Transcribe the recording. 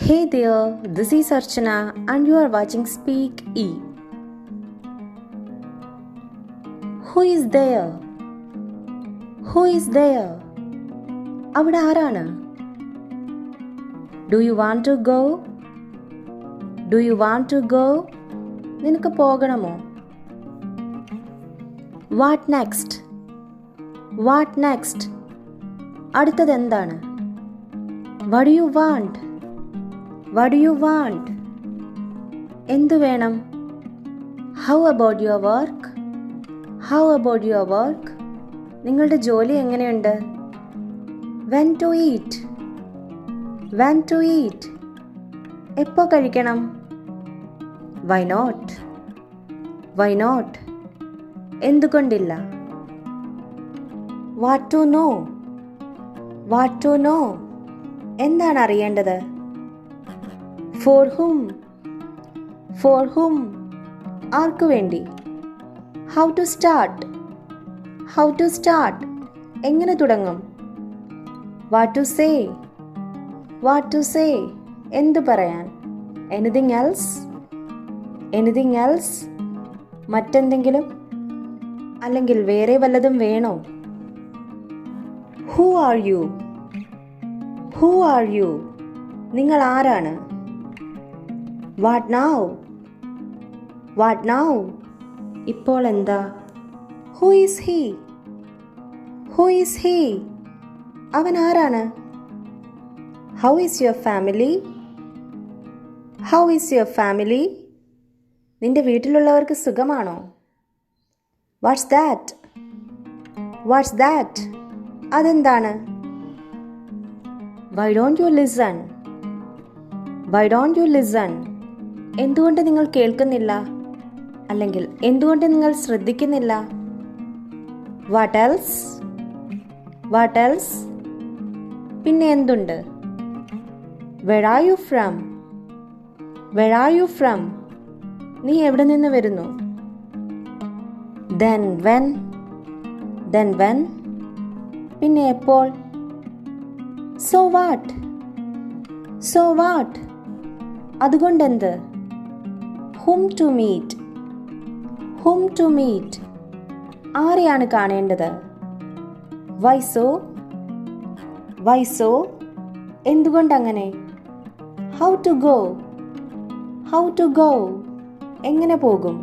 Hey there, this is Archana and you are watching Speak E. Who is there? Who is there? അവിടെ ആരാണ്? Do you want to go? Do you want to go? നിനക്ക് പോകണമോ? What next? What next? അടുത്തത് എന്താണ്? What do you want? What do you want? എന്തു വേണം? How about your work? How about your work? നിങ്ങളുടെ ജോലി എങ്ങനെയുണ്ട്? When to eat? When to eat? എപ്പോൾ കഴിക്കണം? Why not? Why not? എന്തുകൊണ്ടില്ല? What to know? What to know? എന്താണ് അറിയേണ്ടത്? For whom? For whom? ആർക്കു വേണ്ടി? How to start? How to start? എങ്ങനെ തുടങ്ങും? What to say? What to say? എന്തു പറയാൻ? Anything else? Anything else? മറ്റെന്തെങ്കിലും? അല്ലെങ്കിൽ വേറെ വല്ലതും വേണോ? Who are you? Who are you? നിങ്ങൾ ആരാണ്? What now? What now? ഇപ്പോൾ എന്താ? Who is he? Who is he? അവൻ ആരാണ്? How is your family? How is your family? നിന്റെ വീട്ടിലുള്ളവർക്ക് സുഖമാണോ? What's that? What's that? അതെന്താണ്? Why don't you listen? Why don't you listen? എന്തുകൊണ്ട് നിങ്ങൾ കേൾക്കുന്നില്ല? അല്ലെങ്കിൽ എന്തുകൊണ്ട് നിങ്ങൾ ശ്രദ്ധിക്കുന്നില്ല? What else? What else? പിന്നെ എന്തുണ്ട്? Where are you from? Where are you from? നീ എവിടെ നിന്ന് വരുന്നു? Then when? Then when? പിന്നെ എപ്പോൾ? So what? So what? അതുകൊണ്ടെന്ത്? Whom to meet? Whom to meet? ആരെയാണ് കാണേണ്ടത്? Why so? Why so? എന്തുകൊണ്ടങ്ങനെ? How to go? How to go? എങ്ങനെ പോകും?